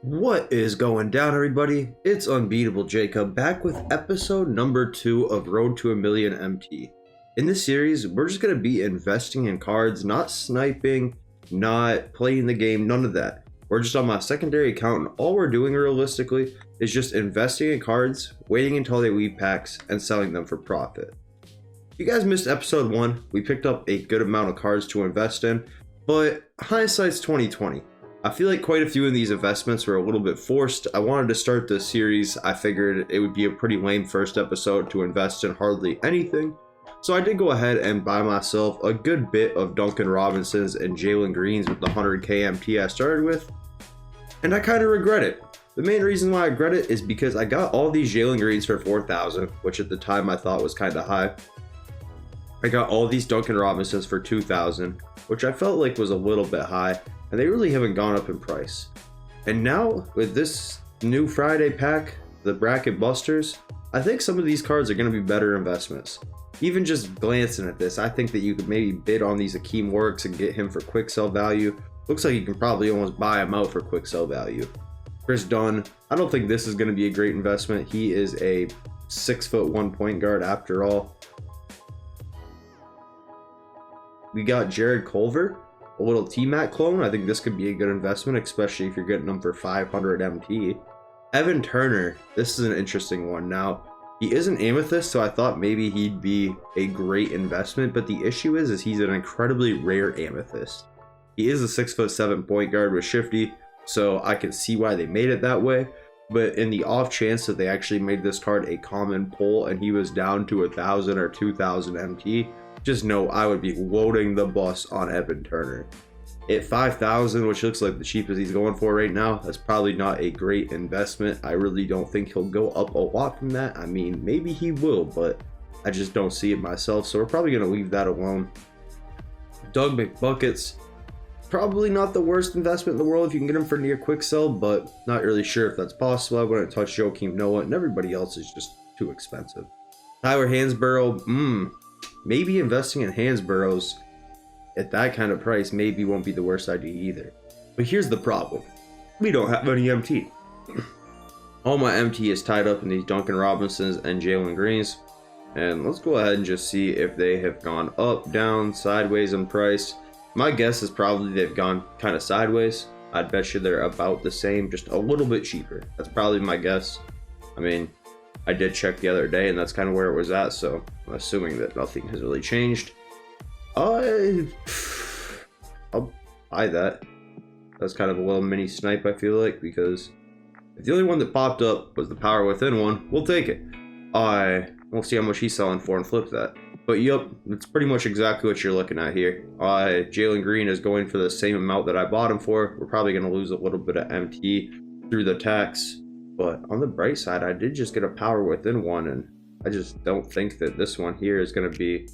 What is going down, everybody? It's Unbeatable Jacob back with episode number 2 of Road to a Million MT. In this series, we're just going to be investing in cards, not sniping, not playing the game, none of that. We're just on my secondary account, and all we're doing realistically is just investing in cards, waiting until they leave packs, and selling them for profit. If you guys missed episode 1, we picked up a good amount of cards to invest in, but hindsight's 2020. I feel like quite a few of these investments were a little bit forced. I wanted to start this series. I figured it would be a pretty lame first episode to invest in hardly anything. So I did go ahead and buy myself a good bit of Duncan Robinsons and Jalen Greens with the 100k MT I started with. And I kind of regret it. The main reason why I regret it is because I got all these Jalen Greens for 4,000, which at the time I thought was kind of high. I got all these Duncan Robinsons for 2,000, which I felt like was a little bit high. And they really haven't gone up in price. And now with this new Friday pack, the bracket busters, I think some of these cards are going to be better investments. Even just glancing at this, I think that you could maybe bid on these Hackim Warick and get him for quick sell value. Looks like you can probably almost buy him out for quick sell value. Chris Dunn, I don't think this is going to be a great investment. He is a 6'1" point guard after all. We got Jarrett Culver, a little T-Mac clone. I think this could be a good investment, especially if you're getting them for 500 MT. Evan Turner, this is an interesting one. Now, he is an amethyst, so I thought maybe he'd be a great investment, but the issue is he's an incredibly rare amethyst. He is a 6'7" point guard with shifty, so I can see why they made it that way. But in the off chance that they actually made this card a common pull and he was down to 1,000 or 2,000 MT, just know I would be loading the bus on Evan Turner. At 5,000, which looks like the cheapest he's going for right now, that's probably not a great investment. I really don't think he'll go up a lot from that. I mean, maybe he will, but I just don't see it myself, so we're probably going to leave that alone. Doug McBuckets, probably not the worst investment in the world if you can get him for near quick sell, but not really sure if that's possible. I wouldn't touch Joakim Noah, and everybody else is just too expensive. Tyler Hansborough, maybe investing in Hansboroughs at that kind of price maybe won't be the worst idea either. But here's the problem. We don't have any MT. All my MT is tied up in these Duncan Robinsons and Jalen Greens. And let's go ahead and just see if they have gone up, down, sideways in price. My guess is probably they've gone kind of sideways. I'd bet you they're about the same, just a little bit cheaper. That's probably my guess. I mean, I did check the other day and that's kind of where it was at, so I'm assuming that nothing has really changed. I'll buy that. That's kind of a little mini snipe, I feel like, because if the only one that popped up was the Power Within one, we'll take it. We'll see how much he's selling for and flip that. But yep, that's pretty much exactly what you're looking at here. Jalen Green is going for the same amount that I bought him for. We're probably going to lose a little bit of MT through the tax. But on the bright side, I did just get a Power Within one, and I just don't think that this one here is going to be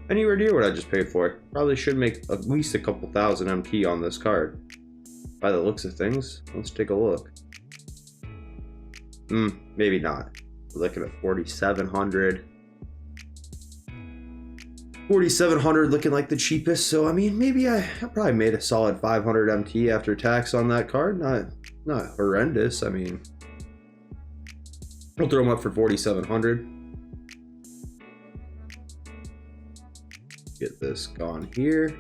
anywhere near what I just paid for. Probably should make at least a couple thousand MT on this card. By the looks of things, let's take a look. Maybe not. We're looking at 4,700. 4,700 looking like the cheapest, so I mean, maybe I probably made a solid 500 MT after tax on that card. Not horrendous. I mean, we'll throw them up for 4,700. Get this gone here.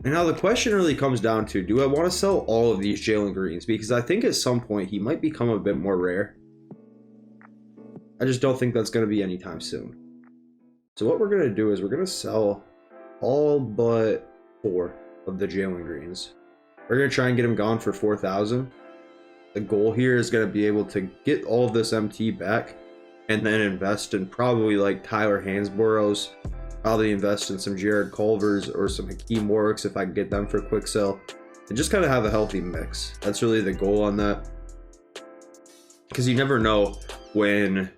And now the question really comes down to, do I want to sell all of these Jalen Greens? Because I think at some point he might become a bit more rare. I just don't think that's going to be anytime soon. So what we're going to do is we're going to sell all but 4 of the Jalen Greens. We're going to try and get him gone for 4,000. The goal here is going to be able to get all of this MT back and then invest in probably like Tyler Hansboroughs, probably invest in some Jarrett Culvers or some Hackim Warricks if I can get them for quick sell, and just kind of have a healthy mix. That's really the goal on that, because you never know when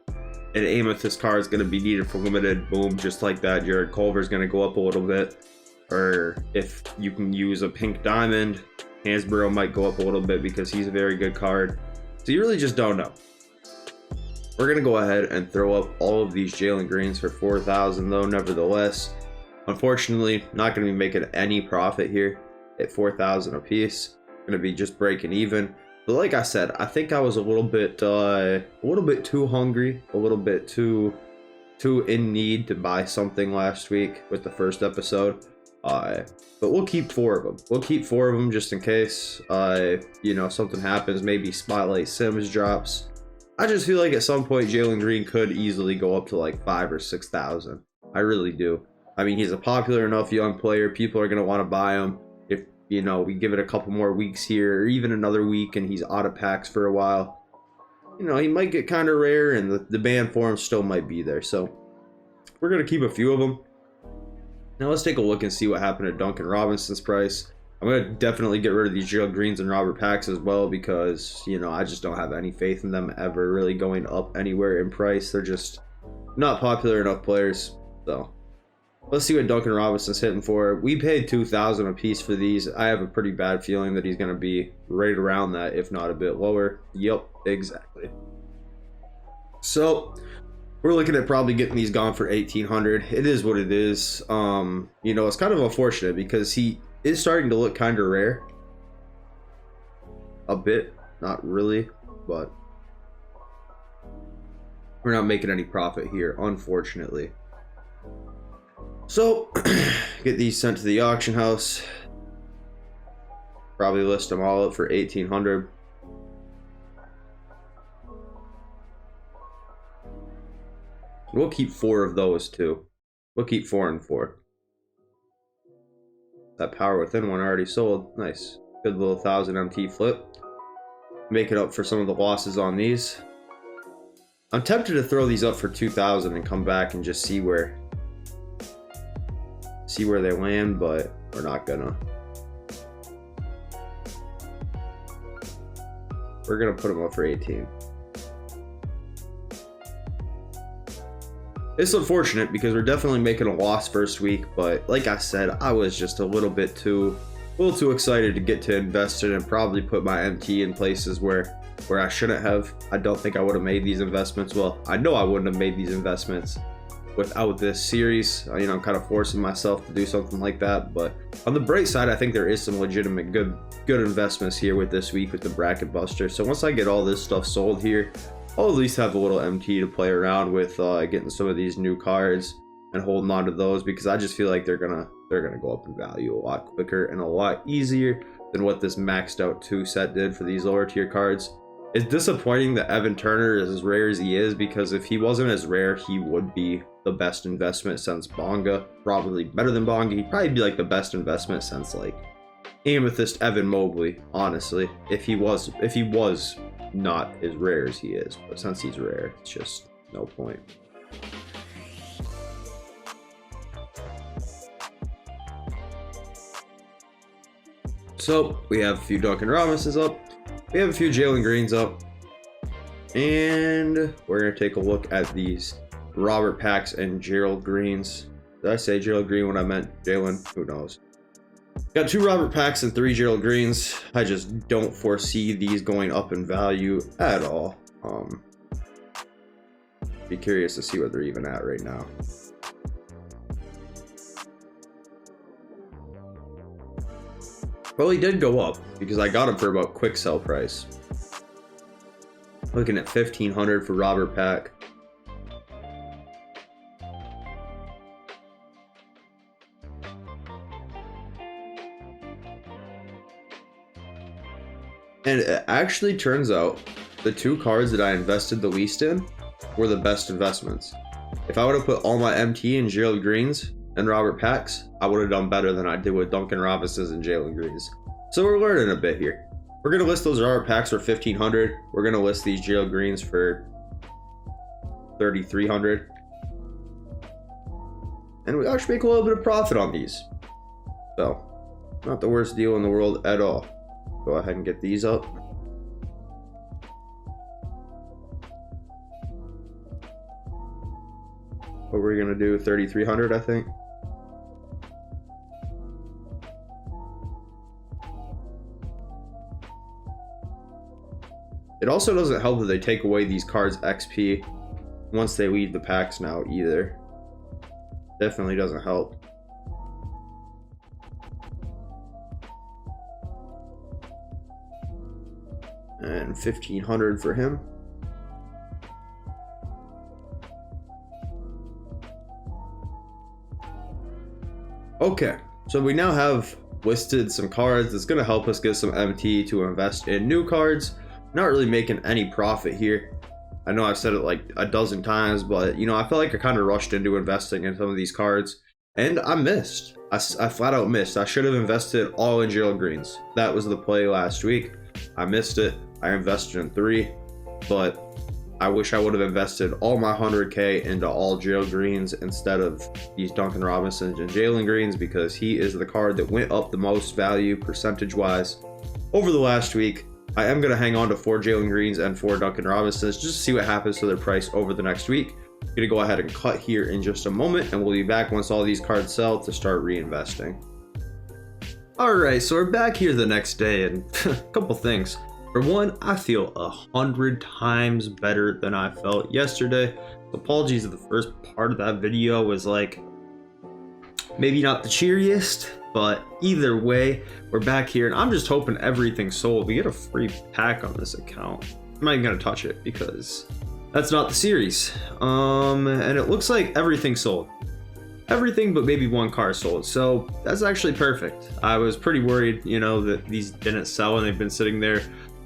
an amethyst card is going to be needed for limited. Boom, just like that, Jarrett Culver is going to go up a little bit, or if you can use a pink diamond, Hansborough might go up a little bit because he's a very good card. So you really just don't know. We're going to go ahead and throw up all of these Jalen Greens for 4,000 though, nevertheless. Unfortunately, not going to be making any profit here at 4,000 a piece. Going to be just breaking even. But like I said, I think I was a little bit too hungry, a little bit too in need to buy something last week with the first episode. But we'll keep 4 of them. We'll keep 4 of them just in case, you know, something happens. Maybe Spotlight Sims drops. I just feel like at some point Jalen Green could easily go up to like 5,000 or 6,000. I really do. I mean, he's a popular enough young player. People are going to want to buy him. If, you know, we give it a couple more weeks here, or even another week, and he's out of packs for a while, you know, he might get kind of rare, and the ban for him still might be there. So we're going to keep a few of them. Now let's take a look and see what happened to Duncan Robinson's price. I'm going to definitely get rid of these Gerald Greens and Robert Packs as well, because, you know, I just don't have any faith in them ever really going up anywhere in price. They're just not popular enough players. So let's see what Duncan Robinson's hitting for. We paid 2,000 a piece for these. I have a pretty bad feeling that he's going to be right around that, if not a bit lower. Yep, exactly. So we're looking at probably getting these gone for 1,800. It is what it is. You know, it's kind of unfortunate because he is starting to look kind of rare. A bit, not really, but we're not making any profit here, unfortunately. So, get these sent to the auction house. Probably list them all up for 1,800. We'll keep 4 of those too. We'll keep 4 and 4. That Power Within one already sold. Nice. Good little 1,000 MT flip. Make it up for some of the losses on these. I'm tempted to throw these up for 2,000 and come back and just see where they land, but we're not gonna. We're gonna put them up for 18. It's unfortunate because we're definitely making a loss first week, but like I said, I was just a little too excited to get to invest in and probably put my MT in places where I shouldn't have. I don't think I would have made these investments. Well, I know I wouldn't have made these investments without this series. You know, I'm kind of forcing myself to do something like that, but on the bright side, I think there is some legitimate good investments here with this week with the bracket buster. So once I get all this stuff sold here, I'll at least have a little MT to play around with, getting some of these new cards and holding on to those, because I just feel like they're gonna go up in value a lot quicker and a lot easier than what this maxed out 2 set did for these lower tier cards. It's disappointing that Evan Turner is as rare as he is, because if he wasn't as rare, he would be the best investment since Bonga. Probably better than Bonga. He'd probably be like the best investment since like Amethyst Evan Mobley, honestly. If he was not as rare as he is, but since he's rare, it's just no point. So we have a few Duncan Robinsons up, we have a few Jalen Greens up, and we're gonna take a look at these Robert Packs and Gerald Greens. Did I say Gerald Green when I meant Jalen? Who knows? Got 2 Robert Packs and 3 Gerald Greens. I just don't foresee these going up in value at all. Be curious to see what they're even at right now. Well, he did go up because I got him for about quick sell price. Looking at 1,500 for Robert Pack. And it actually turns out the 2 cards that I invested the least in were the best investments. If I would have put all my MT in Gerald Greens and Robert Packs, I would have done better than I did with Duncan Robinson's and Jalen Greens. So we're learning a bit here. We're going to list those Robert Packs for 1,500. We're going to list these Gerald Greens for 3,300. And we actually make a little bit of profit on these. So, not the worst deal in the world at all. Go ahead and get these up. What we're gonna do, 3,300, I think. It also doesn't help that they take away these cards' XP once they leave the packs now either. Definitely doesn't help. And 1,500 for him. Okay, so we now have listed some cards that's going to help us get some MT to invest in new cards. Not really making any profit here. I know I've said it like a dozen times, but you know, I felt like I kind of rushed into investing in some of these cards, and I missed. I flat out missed. I should have invested all in Jalen Greens. That was the play last week. I missed it. I invested in 3, but I wish I would have invested all my 100K into all Jalen Greens instead of these Duncan Robinsons and Jalen Greens, because he is the card that went up the most value percentage wise over the last week. I am going to hang on to 4 Jalen Greens and 4 Duncan Robinsons just to see what happens to their price over the next week. I'm going to go ahead and cut here in just a moment, and we'll be back once all these cards sell to start reinvesting. Alright, so we're back here the next day, and a couple things. For one, I feel 100 times better than I felt yesterday. Apologies if the first part of that video was like, maybe not the cheeriest, but either way, we're back here, and I'm just hoping everything sold. We get a free pack on this account. I'm not even gonna touch it because that's not the series. And it looks like everything sold. Everything but maybe 1 car sold, so that's actually perfect. I was pretty worried, you know, that these didn't sell and they've been sitting there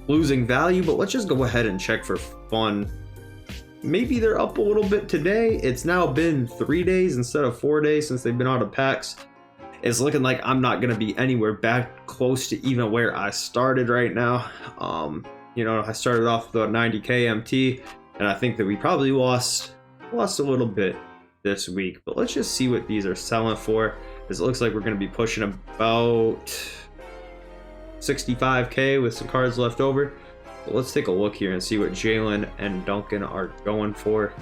losing value, but let's just go ahead and check for fun. Maybe they're up a little bit today. It's now been 3 days instead of 4 days since they've been out of packs. It's looking like I'm not going to be anywhere back close to even where I started right now. You know, I started off with about 90K MT, and I think that we probably lost a little bit this week. But let's just see what these are selling for, because it looks like we're going to be pushing about 65K with some cards left over. So let's take a look here and see what Jalen and Duncan are going for.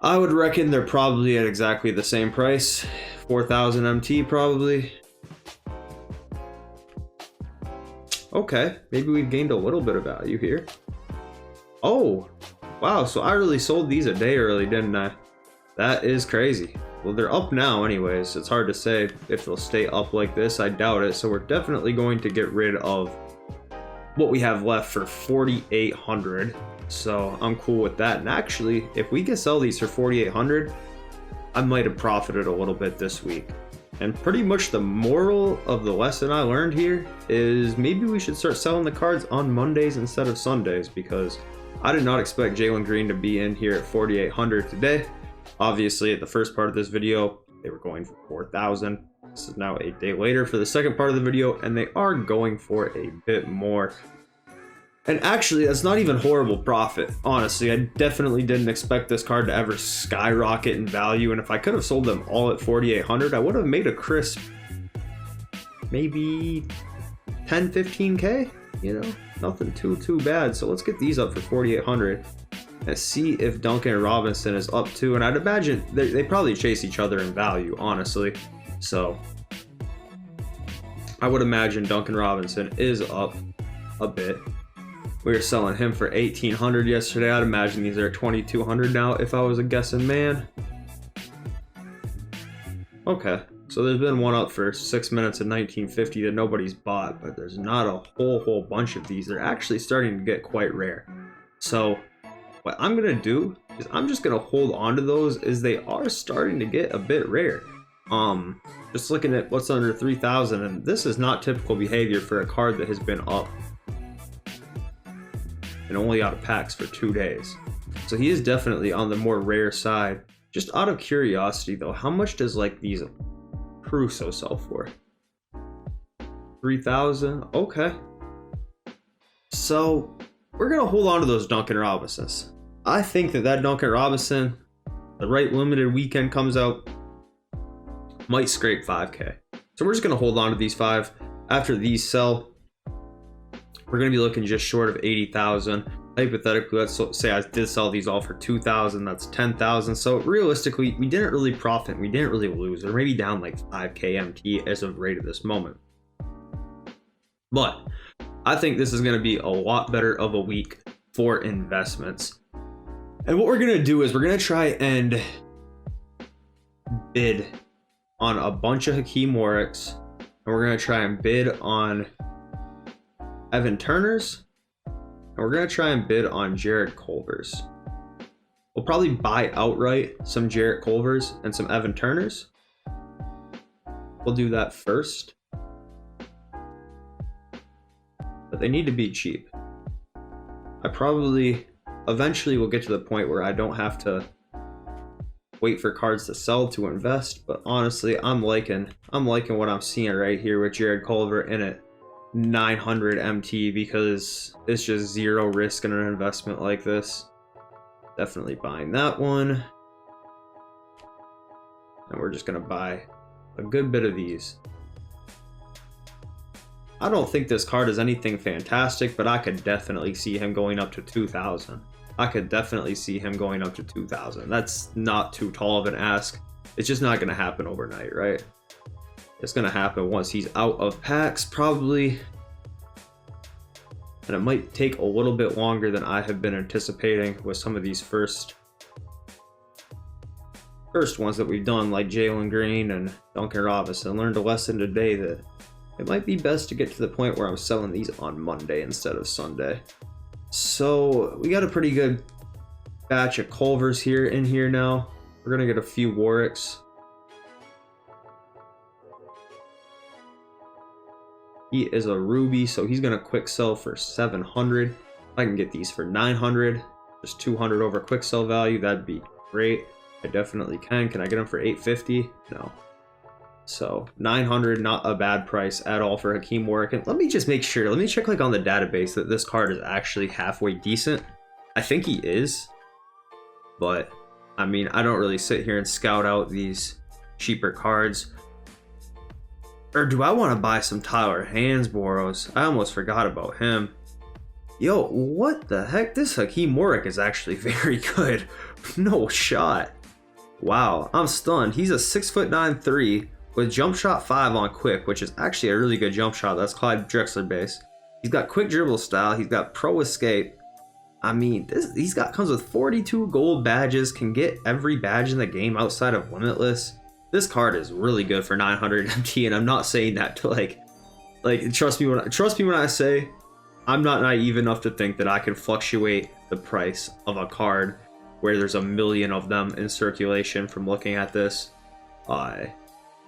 I would reckon they're probably at exactly the same price, 4,000 MT probably. Okay, maybe we've gained a little bit of value here. Oh, wow, so I really sold these a day early, didn't I? That is crazy. Well, they're up now anyways. It's hard to say if they'll stay up like this. I doubt it. So we're definitely going to get rid of what we have left for 4,800. So I'm cool with that. And actually, if we can sell these for 4,800, I might have profited a little bit this week. And pretty much the moral of the lesson I learned here is maybe we should start selling the cards on Mondays instead of Sundays, because I did not expect Jalen Green to be in here at 4,800 today. Obviously, at the first part of this video, they were going for 4,000. This is now a day later for the second part of the video, and they are going for a bit more. And actually, that's not even horrible profit. Honestly, I definitely didn't expect this card to ever skyrocket in value, and if I could have sold them all at 4,800, I would have made a crisp maybe 10, 15K, you know? Nothing too bad. So let's get these up for 4,800 and see if Duncan Robinson is up too. And I'd imagine they probably chase each other in value, honestly. So I would imagine Duncan Robinson is up a bit. We were selling him for 1,800 yesterday. I'd imagine these are 2,200 now if I was a guessing man. Okay, so there's been one up for 6 minutes at 1950 that nobody's bought, but there's not a whole bunch of these. They're actually starting to get quite rare. So what I'm gonna do is I'm just gonna hold on to those, as they are starting to get a bit rare. Just looking at what's under 3,000, and this is not typical behavior for a card that has been up and only out of packs for 2 days. So he is definitely on the more rare side. Just out of curiosity though, how much does like these Crusoe sell for? 3,000. Okay. So we're gonna hold on to those Duncan Robinsons. I think that Duncan Robinson, the right limited weekend comes out, might scrape 5K. So we're just gonna hold on to these 5. After these sell, we're gonna be looking just short of 80,000. Hypothetically, let's say I did sell these all for 2,000, that's 10,000. So realistically, we didn't really profit, we didn't really lose. We're maybe down like 5K MT as of right at this moment. But I think this is gonna be a lot better of a week for investments. And what we're gonna do is we're gonna try and bid on a bunch of Hackim Warricks, and we're gonna try and bid on Evan Turner's, and we're gonna try and bid on Jarrett Culver's. We'll probably buy outright some Jarrett Culver's and some Evan Turner's. We'll do that first. But they need to be cheap. I probably eventually will get to the point where I don't have to wait for cards to sell to invest, but honestly, I'm liking what I'm seeing right here with Jarrett Culver in at 900 MT because it's just zero risk in an investment like this. Definitely buying that one. And we're just gonna buy a good bit of these. I don't think this card is anything fantastic, but I could definitely see him going up to 2,000. I could definitely see him going up to 2,000. That's not too tall of an ask. It's just not going to happen overnight, right? It's going to happen once he's out of packs, probably. And it might take a little bit longer than I have been anticipating with some of these first ones that we've done, like Jalen Green and Duncan Robinson. Learned a lesson today that it might be best to get to the point where I'm selling these on Monday instead of Sunday. So we got a pretty good batch of Culvers in here now. We're gonna get a few Warricks. He is a Ruby, so he's gonna quick sell for 700. I can get these for 900, just 200 over quick sell value. That'd be great. I definitely can. Can I get them for 850? No. So 900, not a bad price at all for Hackim Warick. And let me just make sure, let me check like on the database that this card is actually halfway decent. I think he is, but I mean, I don't really sit here and scout out these cheaper cards. Or do I want to buy some Tyler Hansboroughs? I almost forgot about him. Yo, what the heck? This Hackim Warick is actually very good. No shot. Wow, I'm stunned. He's a 6'9" 3 with jump shot 5 on quick, which is actually a really good jump shot. That's Clyde Drexler base. He's got quick dribble style. He's got pro escape. I mean, comes with 42 gold badges. Can get every badge in the game outside of Limitless. This card is really good for 900 MT, and I'm not saying that to like trust me when I say I'm not naive enough to think that I can fluctuate the price of a card where there's a million of them in circulation from looking at this.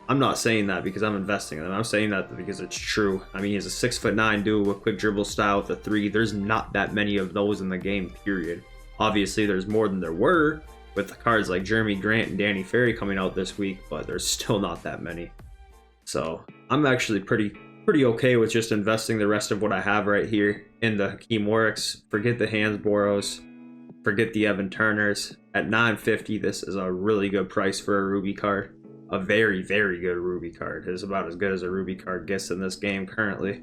I'm not saying that because I'm investing in them. I'm saying that because it's true. I mean, he's a 6'9" dude with quick dribble style with a 3. There's not that many of those in the game, period. Obviously, there's more than there were with the cards like Jeremy Grant and Danny Ferry coming out this week, but there's still not that many. So I'm actually pretty okay with just investing the rest of what I have right here in the Hackim Warricks. Forget the Hansboroughs, forget the Evan Turners. At 950, this is a really good price for a Ruby card. A very, very good Ruby card. It is about as good as a Ruby card gets in this game currently.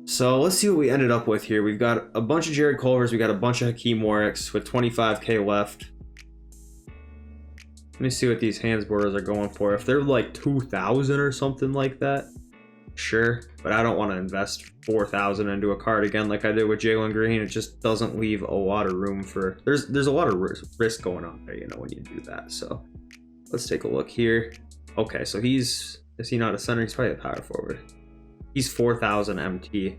So let's see what we ended up with here. We've got a bunch of Jarrett Culvers. We got a bunch of Hackim Warricks with 25k left. Let me see what these Hansboroughs are going for. If they're like 2,000 or something like that, sure. But I don't want to invest 4,000 into a card again like I did with Jalen Green. It just doesn't leave a lot of room for... There's a lot of risk going on there, you know, when you do that. So let's take a look here. Okay, so is he not a center? He's probably a power forward. He's 4,000 MT,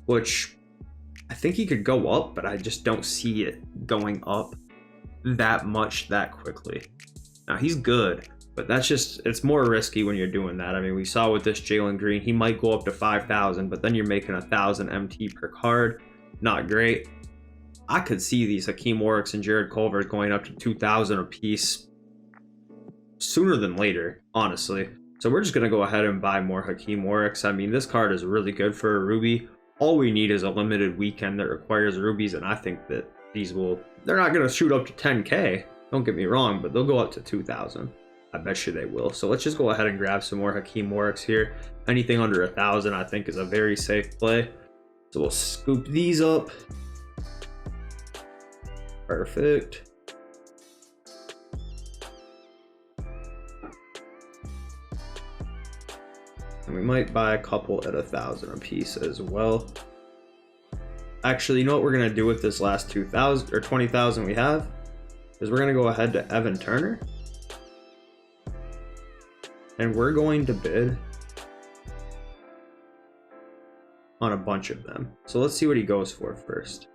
which I think he could go up, but I just don't see it going up that much that quickly. Now, he's good, but it's more risky when you're doing that. I mean, we saw with this Jalen Green, he might go up to 5,000, but then you're making 1,000 MT per card. Not great. I could see these Hackim Warricks and Jarrett Culver going up to 2,000 a piece sooner than later, honestly. So we're just going to go ahead and buy more Hackim Warricks. I mean, this card is really good for a Ruby. All we need is a limited weekend that requires Rubies, and I think that they're not going to shoot up to 10k, don't get me wrong, but they'll go up to 2,000. I bet you they will. So let's just go ahead and grab some more Hackim Warricks here. Anything under 1,000 I think is a very safe play. So we'll scoop these up. Perfect. And we might buy a couple at 1,000 a piece as well. Actually, you know what we're gonna do with this last 2,000 or 20,000 we have is we're gonna go ahead to Evan Turner, and we're going to bid on a bunch of them. So let's see what he goes for first.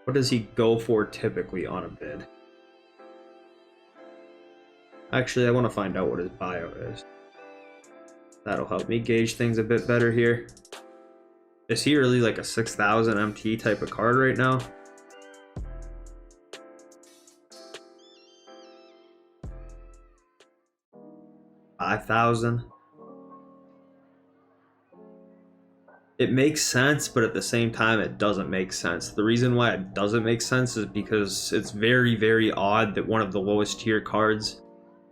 What does he go for typically on a bid? Actually, I want to find out what his bio is. That'll help me gauge things a bit better here. Is he really like a 6,000 MT type of card right now? $5,000. It makes sense, but at the same time, it doesn't make sense. The reason why it doesn't make sense is because it's very, very odd that one of the lowest tier cards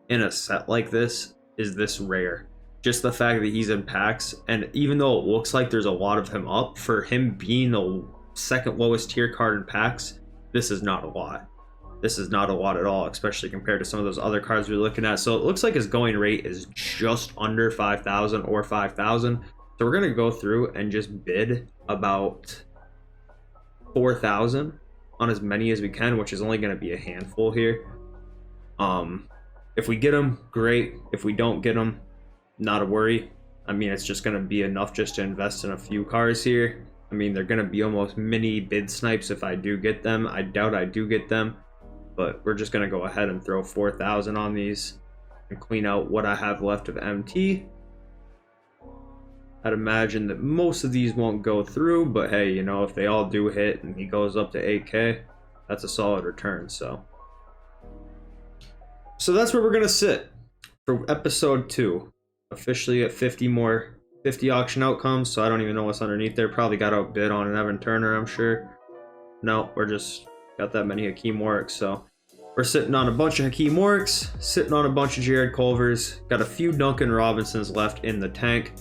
in a set like this is this rare. Just the fact that he's in packs, and even though it looks like there's a lot of him up, for him being the second lowest tier card in packs, this is not a lot. This is not a lot at all, especially compared to some of those other cards we're looking at. So it looks like his going rate is just under 5,000 or 5,000. So we're going to go through and just bid about 4,000 on as many as we can, which is only going to be a handful here. If we get them, great. If we don't get them, not a worry. I mean, it's just going to be enough just to invest in a few cars here. I mean, they're going to be almost mini bid snipes if I do get them. I doubt I do get them, but we're just going to go ahead and throw 4,000 on these and clean out what I have left of MT. I'd imagine that most of these won't go through, but hey, you know, if they all do hit and he goes up to 8K, that's a solid return. So that's where we're going to sit for episode 2. Officially at 50 auction outcomes, so I don't even know what's underneath there. Probably got outbid on an Evan Turner, I'm sure. No, we're just got that many Hackim Warricks, so we're sitting on a bunch of Hackim Warricks, sitting on a bunch of Jarrett Culvers, got a few Duncan Robinsons left in the tank,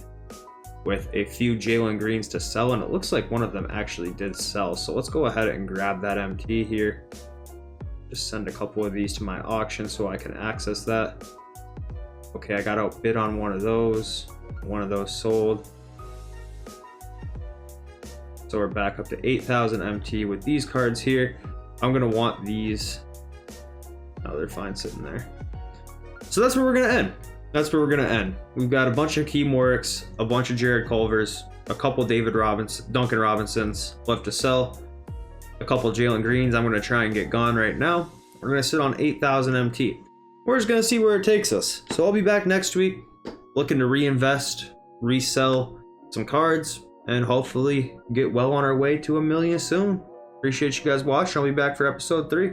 with a few Jalen Greens to sell, and it looks like one of them actually did sell. So let's go ahead and grab that MT here. Just send a couple of these to my auction so I can access that. Okay, I got outbid on one of those. One of those sold. So we're back up to 8,000 MT with these cards here. I'm gonna want these. Oh, they're fine sitting there. So that's where we're gonna end. That's where we're gonna end. We've got a bunch of Hackim Warricks, a bunch of Jarrett Culvers, a couple Duncan Robinsons left to sell, a couple Jalen Greens I'm gonna try and get gone right now. We're gonna sit on 8,000 MT. We're just gonna see where it takes us. So I'll be back next week, looking to reinvest, resell some cards, and hopefully get well on our way to 1 million soon. Appreciate you guys watching. I'll be back for episode 3.